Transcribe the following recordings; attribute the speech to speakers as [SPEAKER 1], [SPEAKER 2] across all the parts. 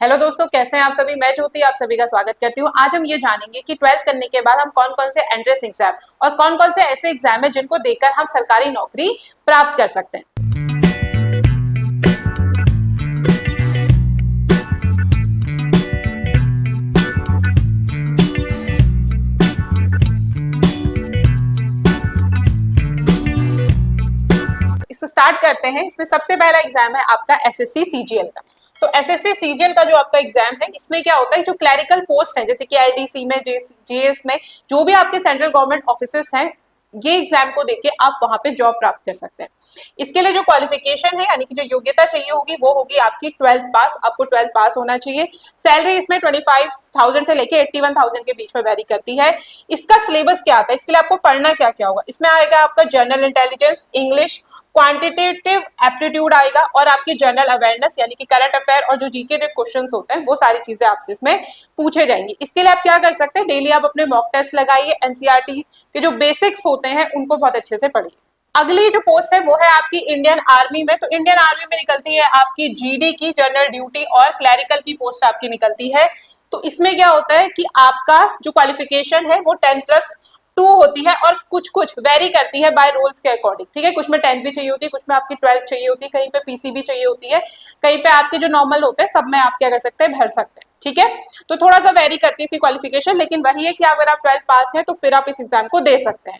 [SPEAKER 1] Hello दोस्तों, कैसे हैं आप सभी। मैं ज्योति आप सभी का स्वागत करती हूँ। आज हम ये जानेंगे कि 12th करने के बाद हम कौन कौन से एंट्रेंस एग्जाम और कौन कौन से ऐसे एग्जाम है जिनको देकर हम सरकारी नौकरी प्राप्त कर सकते हैं। इसको स्टार्ट करते हैं। इसमें सबसे पहला एग्जाम है आपका एसएससी सीजीएल का। तो एसएससी सीजीएल का जो आपका एग्जाम है, इसमें क्या होता है, जो क्लरिकल पोस्ट है जैसे कि एलडीसी में, जीएस में, जो भी आपके सेंट्रल गवर्नमेंट ऑफिसेस हैं, ये एग्जाम को देके आप वहां पे जॉब प्राप्त कर सकते हैं। इसके लिए जो क्वालिफिकेशन है यानी कि जो योग्यता चाहिए होगी वो होगी आपकी 12th पास। आपको 12th पास होना चाहिए। सैलरी इसमें 25,000 से लेके 81,000 के बीच में वेरी करती है। इसका सिलेबस क्या आता है, इसके लिए आपको पढ़ना क्या क्या होगा, इसमें आएगा आपका general intelligence, English, quantitative aptitude आएगा और आपकी जनरल अवेयरनेस यानी कि करंट अफेयर और जो जीके के क्वेश्चंस होते हैं वो सारी चीजें आपसे इसमें पूछे जाएंगी। इसके लिए आप क्या कर सकते हैं, डेली आप अपने मॉक टेस्ट लगाइए, एनसीईआरटी के जो बेसिक्स होते हैं उनको बहुत अच्छे से पढ़िए। अगली जो पोस्ट है वो है आपकी इंडियन आर्मी में। तो इंडियन आर्मी में निकलती है आपकी जीडी की जनरल ड्यूटी और क्लैरिकल की पोस्ट आपकी निकलती है। तो इसमें क्या होता है कि आपका जो क्वालिफिकेशन है वो 10+2 होती है और कुछ कुछ वेरी करती है बाय रोल्स के अकॉर्डिंग। ठीक है, कुछ में 10th भी चाहिए होती है, कुछ में आपकी 12th चाहिए होती है, कहीं पे पीसी भी चाहिए होती है, कहीं पे आपके जो नॉर्मल होते हैं सब में आप क्या कर सकते हैं, भर सकते हैं। ठीक है, तो थोड़ा सा वेरी करती है इसकी क्वालिफिकेशन, लेकिन वही है कि अगर आप 12th पास हैं तो फिर आप इस एग्जाम को दे सकते हैं।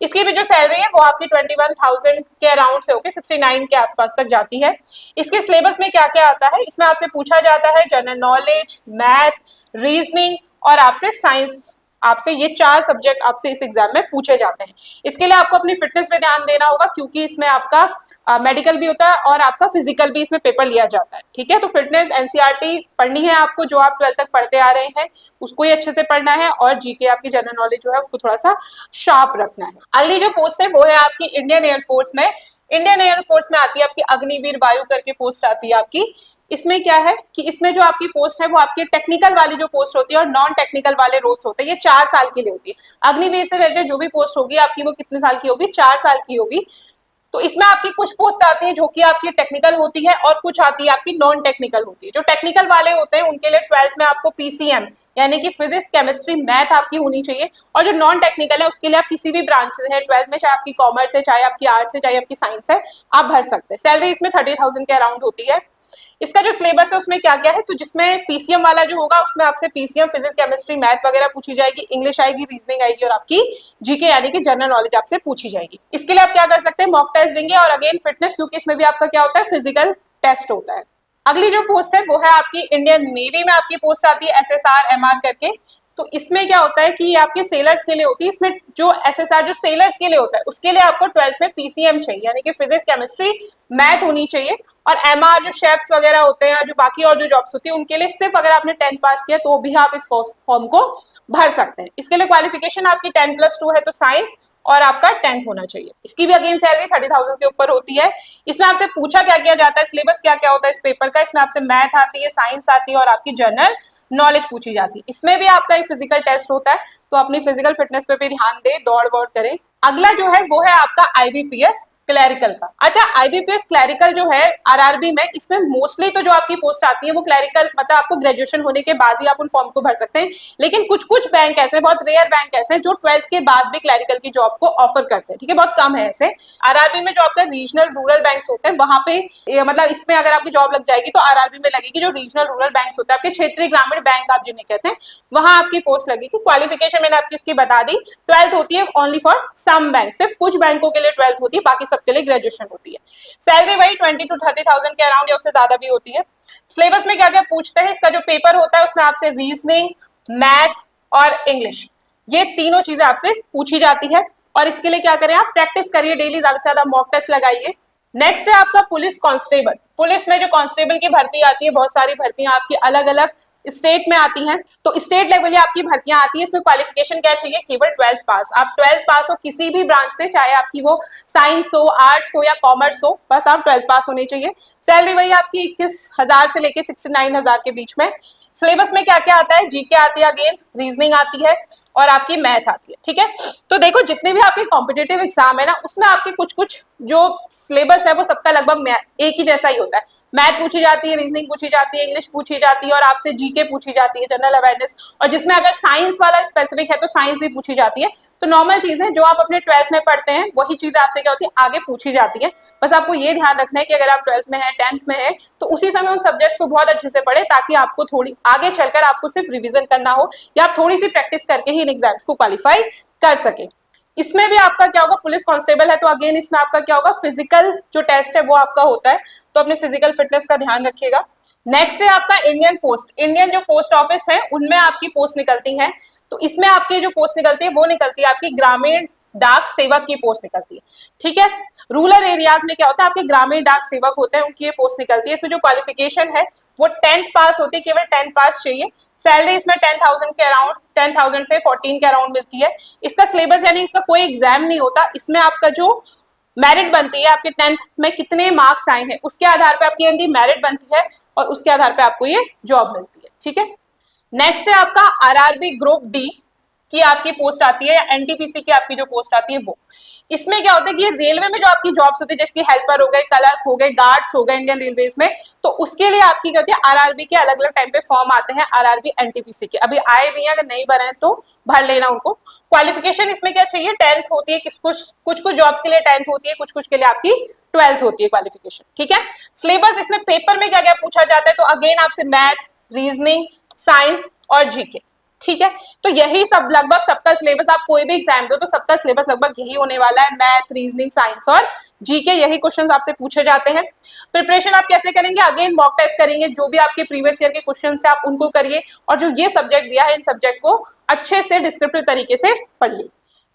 [SPEAKER 1] इसकी भी जो सैलरी है वो आपकी 21,000 के अराउंड से होकर 69 के आसपास तक जाती है। इसके सिलेबस में क्या क्या आता है, इसमें आपसे पूछा जाता है जनरल नॉलेज, मैथ, रीजनिंग और आपसे साइंस। आपसे ये 4 सब्जेक्ट आपसे इस एग्जाम में पूछे जाते हैं। इसके लिए आपको अपनी फिटनेस पे ध्यान देना होगा क्योंकि इसमें आपका मेडिकल भी होता है और आपका फिजिकल भी इसमें पेपर लिया जाता है। ठीक है, तो फिटनेस एनसीईआरटी पढ़नी है आपको, जो आप 12th तक पढ़ते आ रहे हैं उसको ही अच्छे से पढ़ना है और जीके आपकी जनरल नॉलेज जो है उसको थोड़ा सा शार्प रखना है। अगली जो पोस्ट है वो है आपकी इंडियन एयरफोर्स में। इंडियन एयरफोर्स में आती है आपकी अग्निवीर वायु करके पोस्ट आती है आपकी। इसमें क्या है कि इसमें जो आपकी पोस्ट है वो आपकी टेक्निकल वाली जो पोस्ट होती है और नॉन टेक्निकल वाले रोल्स होते हैं, ये 4 साल के लिए होती है। अग्निवीर से रिलेटेड जो भी पोस्ट होगी आपकी वो कितने साल की होगी, 4 साल की होगी। तो इसमें आपकी कुछ पोस्ट आती है जो कि आपकी टेक्निकल होती है और कुछ आती है आपकी नॉन टेक्निकल होती है। जो टेक्निकल वाले होते हैं उनके लिए 12th में आपको पीसीएम यानी कि फिजिक्स, केमिस्ट्री, मैथ आपकी होनी चाहिए और जो नॉन टेक्निकल है उसके लिए आप किसी भी ब्रांच से है 12th में, चाहे आपकी कॉमर्स है, चाहे आपकी आर्ट्स है, चाहे आपकी साइंस है, आप भर सकते हैं। सैलरी इसमें 30,000 के अराउंड होती है। इसका जो सिलेबस है उसमें क्या क्या है, तो जिसमें पीसीएम वाला जो होगा उसमें आपसे पीसीएम, फिजिक्स, केमिस्ट्री, मैथ वगैरह पूछी जाएगी, इंग्लिश आएगी, रीजनिंग आएगी और आपकी जीके यानी कि जनरल नॉलेज आपसे पूछी जाएगी। इसके लिए आप क्या कर सकते हैं, मॉक टेस्ट देंगे और अगेन फिटनेस, क्योंकि इसमें भी आपका क्या होता है, फिजिकल टेस्ट होता है। अगली जो पोस्ट है वो है आपकी इंडियन नेवी में आपकी पोस्ट आती है एसएसआर एमआर करके। तो इसमें क्या होता है कि ये आपके सेलर्स के लिए होती है। इसमें जो एसएसआर जो सेलर्स के लिए होता है उसके लिए आपको 12th में पीसीएम चाहिए यानी कि फिजिक्स, केमिस्ट्री, मैथ होनी चाहिए और एमआर जो शेफ्स वगैरह होते हैं, जो बाकी और जो जॉब्स होती है उनके लिए सिर्फ अगर आपने 10th पास किया तो भी आप इस फॉर्म को भर सकते हैं। इसके लिए क्वालिफिकेशन आपकी 10+2 है तो साइंस और आपका 10th होना चाहिए। इसकी भी अगेन सैलरी 30,000 के ऊपर होती है। इसमें आपसे पूछा क्या किया जाता है, सिलेबस क्या क्या होता है इस पेपर का, इसमें आपसे मैथ आती है, साइंस आती है और आपकी जनरल नॉलेज पूछी जाती है। इसमें भी आपका एक फिजिकल टेस्ट होता है, तो अपनी फिजिकल फिटनेस पे भी ध्यान दें, दौड़ वौड़ करें। अगला जो है वो है आपका आईबीपीएस क्लैरिकल का। अच्छा, आईबीपीएस क्लैरिकल जो है आरआरबी में, इसमें मोस्टली तो जो आपकी पोस्ट आती है वो क्लैरिकल, मतलब आपको ग्रेजुएशन होने के बाद ही आप उन फॉर्म को भर सकते हैं। लेकिन कुछ कुछ बैंक ऐसे, बहुत रेयर बैंक ऐसे हैं जो 12th के बाद भी क्लैरिकल की जॉब को ऑफर करते हैं। ठीक है, बहुत कम है ऐसे। आरआरबी में जो आपका रीजनल रूरल बैंक्स होते हैं वहां पे मतलब इसमें अगर आपकी जॉब लग जाएगी तो आरआरबी में लगेगी। जो रीजनल रूरल बैंक्स होते हैं, आपके क्षेत्रीय ग्रामीण बैंक आप जिन्हें कहते हैं, वहां आपकी पोस्ट लगेगी। क्वालिफिकेशन मैंने आपकी इसकी बता दी, 12th होती है ओनली फॉर सम बैंक, सिर्फ कुछ बैंकों के लिए 12th होती है, बाकी सबके लिए ग्रेजुएशन होती है। सैलरी वही 20 to 30,000 के अराउंड या उससे ज्यादा भी होती है। सिलेबस में क्या क्या पूछते हैं, इसका जो पेपर होता है उसमें आपसे रीजनिंग, मैथ और इंग्लिश, ये तीनों चीजें आपसे पूछी जाती है और इसके लिए क्या करें, आप प्रैक्टिस करिए, डेली ज्यादा से ज्यादा मॉक टेस्ट लगाइए। नेक्स्ट है आपका पुलिस कांस्टेबल। पुलिस में जो कांस्टेबल की भर्ती आती है, बहुत सारी भर्तियां आपकी अलग अलग स्टेट में आती हैं, तो स्टेट लेवल आपकी भर्तियां आती है। इसमें क्वालिफिकेशन क्या चाहिए, केवल 12th पास। आप 12th पास हो किसी भी ब्रांच से, चाहे आपकी वो साइंस हो, आर्ट्स हो या कॉमर्स हो, बस आप 12th पास होने चाहिए। सैलरी वही आपकी 21,000 से लेके 69,000 के बीच में। सिलेबस में क्या क्या आता है, जीके आती है, अगेन रीजनिंग आती है और आपकी मैथ आती है। ठीक है, तो देखो जितने भी आपके कॉम्पिटेटिव एग्जाम है ना, उसमें आपके कुछ कुछ जो सिलेबस है वो सबका लगभग एक ही जैसा ही होता है। मैथ पूछी जाती है, रीजनिंग पूछी जाती है, इंग्लिश पूछी जाती है और आपसे जीके पूछी जाती है, जनरल अवेयरनेस, और जिसमें अगर साइंस वाला स्पेसिफिक है तो साइंस भी पूछी जाती है। तो नॉर्मल चीजें जो आप अपने 12th में पढ़ते हैं वही चीजें आपसे क्या होती है आगे पूछी जाती है। बस आपको ये ध्यान रखना है कि अगर आप 12th में है, 10th में है, तो उसी समय उन सब्जेक्ट्स को बहुत अच्छे से पढ़े ताकि आपको थोड़ी आगे चलकर आपको सिर्फ रिविजन करना हो या आप थोड़ी सी प्रैक्टिस करके ही इन एग्जाम्स को क्वालिफाई कर सके। इसमें भी आपका क्या होगा, पुलिस कांस्टेबल है तो अगेन इसमें आपका क्या होगा, फिजिकल जो टेस्ट है वो आपका होता है, तो अपने फिजिकल फिटनेस का ध्यान रखिएगा। नेक्स्ट है आपका इंडियन पोस्ट। इंडियन जो पोस्ट ऑफिस है उनमें आपकी पोस्ट निकलती है, तो इसमें आपकी जो पोस्ट निकलती है वो निकलती है आपकी ग्रामीण डाक सेवक की पोस्ट निकलती है। ठीक है, रूरल एरियाज में क्या होता है आपके ग्रामीण डाक सेवक होते हैं, उनकी ये पोस्ट निकलती है। इसमें जो क्वालिफिकेशन है वो 10th पास होती है, केवल 10th पास चाहिए। सैलरी इसमें 10,000 के अराउंड, 10,000 से 14 के अराउंड मिलती है। इसका सिलेबस यानी इसका कोई एग्जाम नहीं होता, इसमें आपका जो मेरिट बनती है आपके 10th में कितने मार्क्स आए हैं उसके आधार पे आपकी इनकी मेरिट बनती है और उसके आधार पे आपको ये जॉब मिलती है। ठीक है, नेक्स्ट है आपका आरआरबी ग्रुप डी की आपकी पोस्ट आती है या एनटीपीसी की आपकी जो पोस्ट आती है वो। इसमें क्या होता है कि ये रेलवे में जो आपकी जॉब्स होती है जैसे कि हेल्पर हो गए, क्लर्क हो गए, गार्ड्स हो गए इंडियन रेलवेज में, तो उसके लिए आपकी क्या होती है आरआरबी के अलग अलग टाइम पे फॉर्म आते हैं, आरआरबी एनटीपीसी के अभी आए भी हैं, अगर नहीं भरे हैं तो भर लेना उनको। क्वालिफिकेशन इसमें क्या चाहिए, 10th होती है, कुछ जॉब्स के लिए 10th होती है, कुछ के लिए आपकी 12th होती है क्वालिफिकेशन। ठीक है, सिलेबस इसमें पेपर में क्या क्या पूछा जाता है, तो अगेन आपसे मैथ, रीजनिंग, साइंस और जीके। ठीक है, तो यही सब लगभग सबका सिलेबस, आप कोई भी एग्जाम दो तो सबका सिलेबस लगभग यही होने वाला है, मैथ, रीजनिंग, साइंस और जीके, यही क्वेश्चंस आपसे पूछे जाते हैं। प्रिपरेशन आप कैसे करेंगे, अगेन मॉक टेस्ट करेंगे, जो भी आपके प्रीवियस ईयर के क्वेश्चन है आप उनको करिए और जो ये सब्जेक्ट दिया है इन सब्जेक्ट को अच्छे से डिस्क्रिप्टिव तरीके से पढ़िए।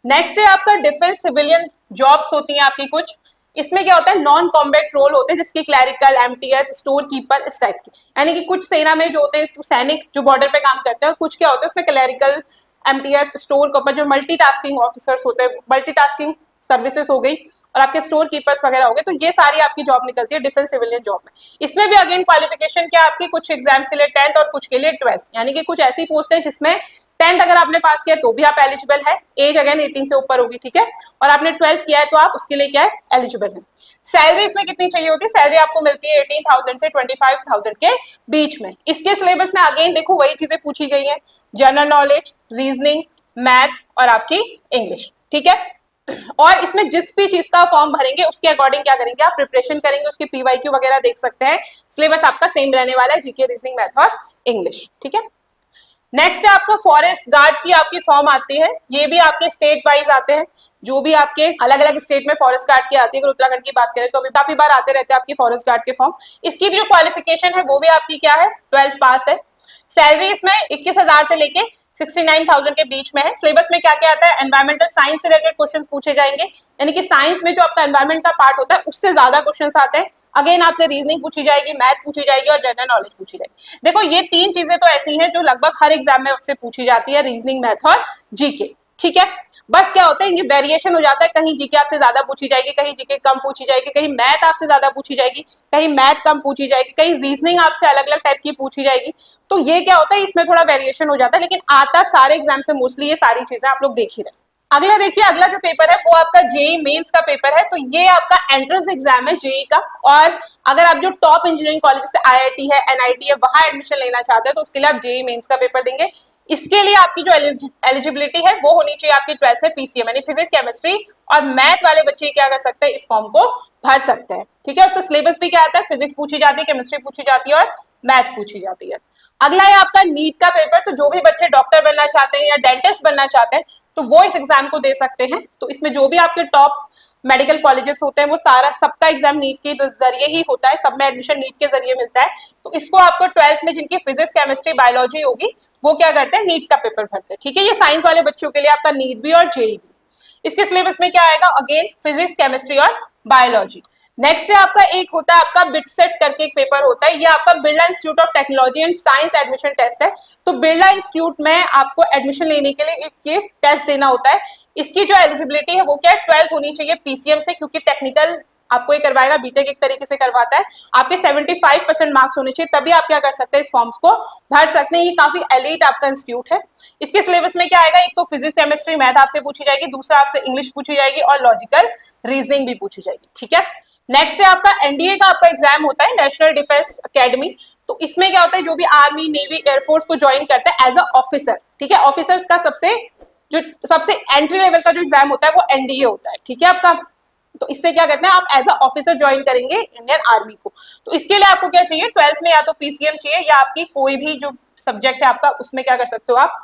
[SPEAKER 1] नेक्स्ट है आपका डिफेंस सिविलियन जॉब्स होती है आपकी कुछ। इसमें क्या होता है नॉन कॉम्बैट रोल होते हैं जिसके क्लैरिकल, एमटीएस, स्टोर कीपर, इस टाइप की, यानी कि कुछ सेना में जो होते हैं तो सैनिक जो बॉर्डर पे काम करते हैं, और कुछ क्या होता है उसमें क्लैरिकल, एमटीएस, स्टोर कीपर जो मल्टीटास्किंग ऑफिसर्स होते हैं, मल्टीटास्किंग सर्विसेज हो गई और आपके स्टोर कीपर्स वगैरह हो गए, तो ये सारी आपकी जॉब निकलती है डिफेंस सिविलियन जॉब में। इसमें भी अगेन क्वालिफिकेशन क्या आपकी, कुछ एग्जाम्स के लिए 10th और कुछ के लिए 12th, यानी कि कुछ ऐसी पोस्ट है जिसमें 10th अगर आपने पास किया तो भी आप एलिजिबल है, एज अगेन 18 से ऊपर होगी। ठीक है, और आपने 12th किया है तो आप उसके लिए क्या है एलिजिबल है। सैलरी इसमें कितनी चाहिए होती है, सैलरी आपको मिलती है 18,000 से 25,000 के बीच में। इसके सिलेबस में अगेन देखो वही चीजें पूछी गई है, जनरल नॉलेज, रीजनिंग, मैथ और आपकी इंग्लिश। ठीक है, और इसमें जिस भी चीज का फॉर्म भरेंगे उसके अकॉर्डिंग क्या करेंगे आप प्रिपरेशन करेंगे, उसके पीवाईक्यू वगैरह देख सकते हैं। सिलेबस आपका सेम रहने वाला है, जीके, रीजनिंग, मैथ और इंग्लिश। ठीक है, नेक्स्ट है आपका फॉरेस्ट गार्ड की आपकी फॉर्म आती है, ये भी आपके स्टेट वाइज आते हैं, जो भी आपके अलग अलग स्टेट में फॉरेस्ट गार्ड की आती है। अगर उत्तराखंड की बात करें तो अभी काफी बार आते रहते हैं आपके फॉरेस्ट गार्ड के फॉर्म। इसकी भी जो क्वालिफिकेशन है वो भी आपकी क्या है 12th पास है। सैलरी इसमें 21,000 से लेके 69,000 के बीच में है। सिलेबस में क्या क्या आता है, एनवायरमेंटल साइंस से रिलेटेड क्वेश्चंस पूछे जाएंगे, यानी कि साइंस में जो आपका एनवायरमेंट का पार्ट होता है उससे ज्यादा क्वेश्चंस आते हैं। अगेन आपसे रीजनिंग पूछी जाएगी, मैथ पूछी जाएगी और जनरल नॉलेज पूछी जाएगी। देखो ये तीन चीजें तो ऐसी हैं जो लगभग हर एग्जाम में आपसे पूछी जाती है, रीजनिंग, मैथ और जीके। ठीक है, बस क्या होता है ये वेरिएशन हो जाता है, कहीं जीके आपसे ज्यादा पूछी जाएगी, कहीं जीके कम पूछी जाएगी, कहीं मैथ आपसे ज्यादा पूछी जाएगी, कहीं मैथ कम पूछी जाएगी, कहीं रीजनिंग आपसे अलग अलग टाइप की पूछी जाएगी। तो ये क्या होता है इसमें थोड़ा वेरिएशन हो जाता है, लेकिन आता सारे एग्जाम से मोस्टली ये सारी चीजें आप लोग देख ही रहे। अगला देखिए, अगला जो पेपर है वो आपका जेई मेंस का पेपर है। तो ये आपका एंट्रेंस एग्जाम है जेई का, और अगर आप जो टॉप इंजीनियरिंग कॉलेज जैसे आईआईटी है, एनआईटी है, वहां एडमिशन लेना चाहते हैं तो उसके लिए आप जेई मेंस का पेपर देंगे। इसके लिए आपकी जो एलिजिबिलिटी है वो होनी चाहिए आपकी 12th में पीसीएम, यानी फिजिक्स, केमिस्ट्री और मैथ वाले बच्चे क्या कर सकते हैं इस फॉर्म को भर सकते हैं। ठीक है, उसका सिलेबस भी क्या आता है, फिजिक्स पूछी जाती है, केमिस्ट्री पूछी जाती है और मैथ पूछी जाती है। अगला है आपका नीट का पेपर। तो जो भी बच्चे डॉक्टर बनना चाहते हैं या डेंटिस्ट बनना चाहते हैं तो वो इस एग्जाम को दे सकते हैं। तो इसमें जो भी आपके टॉप मेडिकल कॉलेजेस होते हैं वो सारा सबका एग्जाम नीट के जरिए ही होता है, सब में एडमिशन नीट के जरिए मिलता है। तो इसको आपको 12th में जिनकी फिजिक्स, केमिस्ट्री, बायोलॉजी होगी वो क्या करते हैं नीट का पेपर भरते हैं। ठीक है, ये साइंस वाले बच्चों के लिए आपका नीट भी और जेई भी। इसके सिलेबस में क्या आएगा, अगेन फिजिक्स, केमिस्ट्री और बायोलॉजी। नेक्स्ट है आपका एक होता है आपका बिटसेट करके एक पेपर होता है, ये आपका Birla institute of technology and science admission test है। तो बिरला इंस्टीट्यूट में आपको एडमिशन लेने के लिए एक ये टेस्ट देना होता है। इसकी जो एलिजिबिलिटी है वो क्या है 12th होनी चाहिए पीसीएम से, क्योंकि टेक्निकल आपको ये करवाएगा, बीटेक एक तरीके से करवाता है। आपके 75% मार्क्स होने चाहिए, तभी आप क्या कर सकते हैं इस फॉर्म्स को भर सकते हैं। ये काफी एलीट आपका इंस्टीट्यूट है। इसके सिलेबस में क्या आएगा, एक तो फिजिक्स, केमिस्ट्री, मैथ आपसे पूछी जाएगी, दूसरा आपसे इंग्लिश पूछी जाएगी और लॉजिकल रीजनिंग भी पूछी जाएगी। ठीक है, नेक्स्ट है आपका एनडीए का आपका एग्जाम होता है, नेशनल डिफेंस एकेडमी। तो इसमें क्या होता है, जो भी आर्मी नेवी एयरफोर्स को ज्वाइन करता है एज अ ऑफिसर, ठीक है, ऑफिसर्स का सबसे एंट्री लेवल का जो एग्जाम होता है वो एनडीए होता है, ठीक है आपका। तो इससे क्या कहते हैं, आप एज अ ऑफिसर ज्वाइन करेंगे इंडियन आर्मी को। तो इसके लिए आपको क्या चाहिए, 12th में या तो पीसीएम चाहिए या आपकी कोई भी जो सब्जेक्ट है आपका उसमें क्या कर सकते हो, आप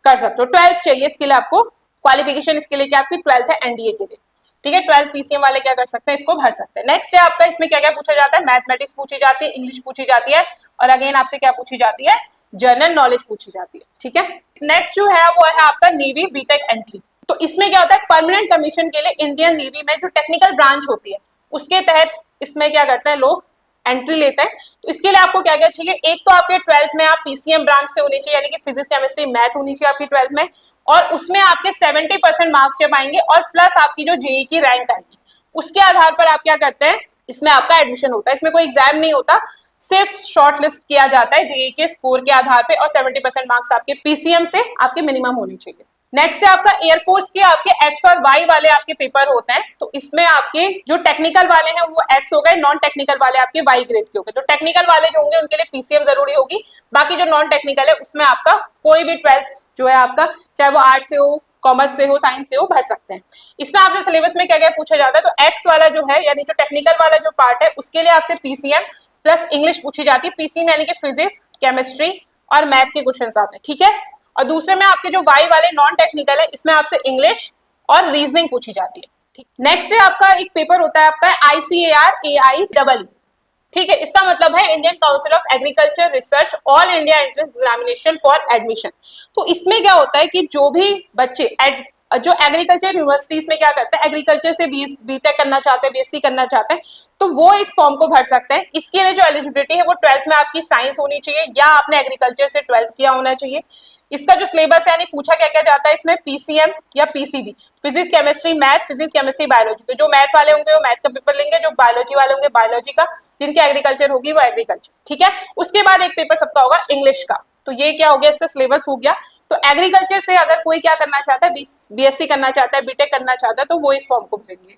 [SPEAKER 1] कर सकते हो। 12th चाहिए इसके लिए आपको, क्वालिफिकेशन इसके लिए क्या आपकी 12th है एनडीए के लिए, ठीक है। 12th पीसीएम वाले क्या कर सकते हैं, इसको भर सकते हैं। नेक्स्ट है आपका, इसमें क्या क्या पूछा जाता है, मैथमेटिक्स पूछी जाती है, इंग्लिश पूछी जाती है, और अगेन आपसे क्या पूछी जाती है, जनरल नॉलेज पूछी जाती है, ठीक है। नेक्स्ट जो है वो है आपका नेवी बीटेक एंट्री। तो इसमें क्या होता है, परमानेंट कमीशन के लिए इंडियन नेवी में जो टेक्निकल ब्रांच होती है उसके तहत इसमें क्या करते हैं लोग, एंट्री लेते हैं। तो इसके लिए आपको क्या क्या चाहिए, एक तो आपके 12th में आप पीसीएम ब्रांच से होनी चाहिए, यानी कि फिजिक्स केमिस्ट्री मैथ होनी चाहिए आपकी 12th में, और उसमें आपके 70% मार्क्स जब आएंगे और प्लस आपकी जो जेई की रैंक आएगी उसके आधार पर आप क्या करते हैं, इसमें आपका एडमिशन होता है। इसमें कोई एग्जाम नहीं होता, सिर्फ शॉर्ट लिस्ट किया जाता है जेई के स्कोर के आधार पे, और 70% मार्क्स आपके पीसीएम से आपके मिनिमम होने चाहिए। नेक्स्ट है आपका एयरफोर्स के आपके एक्स और वाई वाले आपके पेपर होते हैं। तो इसमें आपके जो टेक्निकल वाले हैं वो एक्स हो गए, नॉन टेक्निकल वाले आपके वाई ग्रेड के हो गए। तो टेक्निकल वाले जो होंगे उनके लिए पीसीएम जरूरी होगी, बाकी जो नॉन टेक्निकल है उसमें आपका कोई भी 12th जो है आपका, चाहे वो आर्ट से हो, कॉमर्स से हो, साइंस से हो, भर सकते हैं। इसमें आपसे सिलेबस में क्या क्या पूछा जाता है, तो एक्स वाला जो है यानी जो टेक्निकल वाला जो पार्ट है उसके लिए आपसे पीसीएम प्लस इंग्लिश पूछी जाती है। पीसीएम यानी कि फिजिक्स केमिस्ट्री और मैथ के क्वेश्चन आते हैं, ठीक है। और दूसरे में आपके जो वाई वाले नॉन टेक्निकल है इसमें आपसे इंग्लिश और रीजनिंग पूछी जाती है। नेक्स्ट है आपका एक पेपर होता है आपका ICAR-AIEE, ठीक है। इसका मतलब है Indian council of agriculture research all India entrance examination for admission. तो इसमें क्या होता है कि जो भी बच्चे जो एग्रीकल्चर यूनिवर्सिटीज में क्या करते हैं, एग्रीकल्चर से बीटेक करना चाहते हैं, बीएससी करना चाहते हैं, तो वो इस फॉर्म को भर सकते हैं। इसके लिए जो एलिजिबिलिटी है वो 12th में आपकी साइंस होनी चाहिए या आपने एग्रीकल्चर से 12th किया होना चाहिए। इसका जो सिलेबस है यानी पूछा क्या क्या जाता है इसमें, पीसीएम या PCB, physics chemistry math, physics chemistry biology. तो जो मैथ वाले होंगे वो मैथ का पेपर लेंगे, जो बायोलॉजी वाले होंगे बायोलॉजी का, जिनकी एग्रीकल्चर होगी वो एग्रीकल्चर, ठीक है। उसके बाद एक पेपर सबका होगा इंग्लिश का। तो ये क्या हो गया, इसका सिलेबस हो गया। तो एग्रीकल्चर से अगर कोई क्या करना चाहता है, बीएससी करना चाहता है, बीटेक करना चाहता है, तो वो इस फॉर्म को भरेंगे।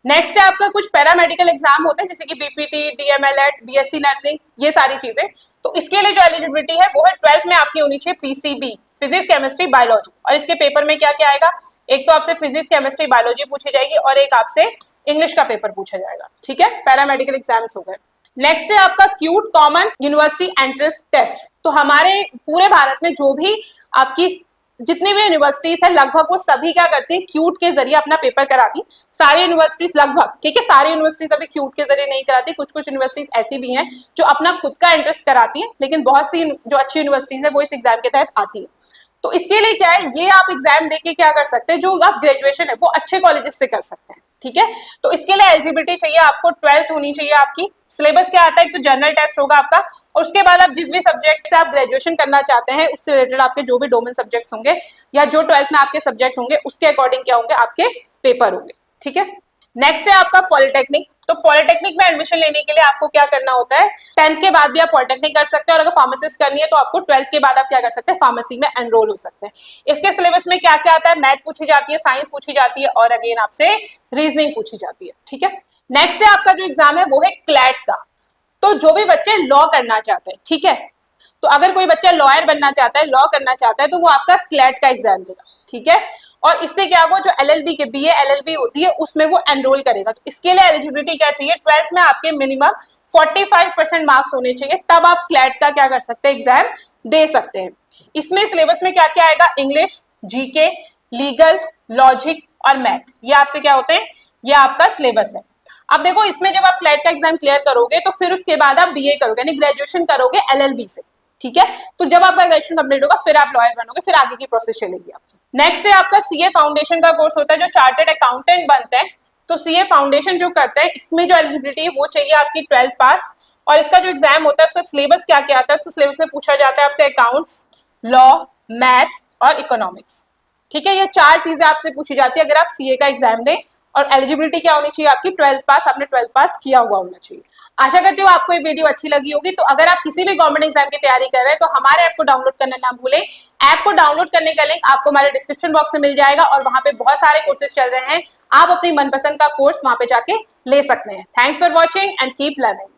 [SPEAKER 1] नेक्स्ट है आपका कुछ पैरामेडिकल एग्जाम होते हैं जैसे कि बीपीटी, डीएमएलएड, बीएससी नर्सिंग, ये सारी चीजें। तो इसके लिए जो एलिजिबिलिटी है वो है 12th में आपकी होनी चाहिए पीसीबी, फिजिक्स केमिस्ट्री बायोलॉजी। और इसके पेपर में क्या क्या आएगा, एक तो आपसे फिजिक्स केमिस्ट्री बायोलॉजी पूछी जाएगी और एक आपसे इंग्लिश का पेपर पूछा जाएगा, ठीक है। पैरामेडिकल एग्जाम्स हो गए। नेक्स्ट है आपका CUET common university entrance test. तो हमारे पूरे भारत में जो भी आपकी जितनी भी यूनिवर्सिटीज है लगभग वो सभी क्या करती है, क्यूट के जरिए अपना पेपर कराती। सारी यूनिवर्सिटीज लगभग, ठीक है, सारी यूनिवर्सिटीज अभी क्यूट के जरिए नहीं कराती, कुछ कुछ यूनिवर्सिटीज ऐसी भी हैं जो अपना खुद का एंट्रेंस कराती है, लेकिन बहुत सी जो अच्छी यूनिवर्सिटीज है वो इस एग्जाम के तहत आती है। तो इसके लिए क्या है, ये आप एग्जाम देके क्या कर सकते हैं, जो आप ग्रेजुएशन है वो अच्छे कॉलेजेस से कर सकते हैं, ठीक है। तो इसके लिए एलिजिबिलिटी चाहिए आपको 12th होनी चाहिए आपकी। सिलेबस क्या आता है, एक तो जनरल टेस्ट होगा आपका, और उसके बाद आप जिस भी सब्जेक्ट से आप ग्रेजुएशन करना चाहते हैं उससे रिलेटेड आपके जो भी डोमेन सब्जेक्ट्स होंगे या जो 12th में आपके सब्जेक्ट होंगे उसके अकॉर्डिंग क्या होंगे आपके पेपर होंगे, ठीक है। नेक्स्ट है आपका पॉलिटेक्निक। तो पॉलिटेक्निक में एडमिशन लेने के लिए आपको क्या करना होता है, 10th के बाद भी आप पॉलिटेक्निक कर सकते हैं, और अगर फार्मासिस्ट करनी है तो आपको 12th के बाद आप क्या कर सकते हैं, फार्मेसी में एनरोल हो सकते हैं। इसके सिलेबस में क्या क्या आता है, मैथ पूछी जाती है, साइंस पूछी जाती है, और अगेन आपसे रीजनिंग पूछी जाती है, ठीक है। नेक्स्ट है आपका जो एग्जाम है वो है क्लैट का। तो जो भी बच्चे लॉ करना चाहते हैं, ठीक है, तो अगर कोई बच्चा लॉयर बनना चाहता है, लॉ करना चाहता है, तो वो आपका क्लैट का एग्जाम देगा, ठीक है। और इससे क्या होगा, जो एलएलबी के बीए एलएलबी होती है उसमें वो एनरोल करेगा। तो इसके लिए एलिजिबिलिटी क्या चाहिए, 12th में आपके मिनिमम 45% मार्क्स होने चाहिए, तब आप क्लैट का क्या कर सकते हैं, एग्जाम दे सकते हैं। इसमें सिलेबस में क्या क्या आएगा, इंग्लिश, जीके, लीगल, लॉजिक और मैथ, ये आपसे क्या होते हैं, ये आपका सिलेबस है। अब देखो इसमें जब आप क्लैट का एग्जाम क्लियर करोगे तो फिर उसके बाद आप बीए करोगे यानी ग्रेजुएशन करोगे एलएलबी से, ठीक है। तो जब आपका ग्रेजुएशन कंप्लीट होगा फिर आप लॉयर बनोगे, फिर आगे की प्रोसेस चलेगी आपकी। नेक्स्ट है आपका सीए फाउंडेशन का कोर्स होता है, जो चार्टर्ड अकाउंटेंट बनते हैं। तो सीए फाउंडेशन जो करते हैं इसमें जो एलिजिबिलिटी है वो चाहिए आपकी 12th पास, और इसका जो एग्जाम होता है उसका सिलेबस क्या क्या आता है, उसका सिलेबस में पूछा जाता है आपसे अकाउंट्स, लॉ, मैथ और इकोनॉमिक्स, ठीक है। ये चार चीजें आपसे पूछी जाती है अगर आप सीए का एग्जाम दें। और एलिजिबिलिटी क्या होनी चाहिए आपकी 12th पास, आपने 12th पास किया हुआ होना चाहिए। आशा करती हूँ आपको ये वीडियो अच्छी लगी होगी। तो अगर आप किसी भी गवर्नमेंट एग्जाम की तैयारी कर रहे हैं तो हमारे ऐप को डाउनलोड करना ना भूलें। ऐप को डाउनलोड करने का लिंक आपको हमारे डिस्क्रिप्शन बॉक्स में मिल जाएगा और वहां पे बहुत सारे कोर्सेज चल रहे हैं, आप अपनी मनपसंद का कोर्स वहां पे जाके ले सकते हैं। Thanks for watching and keep learning.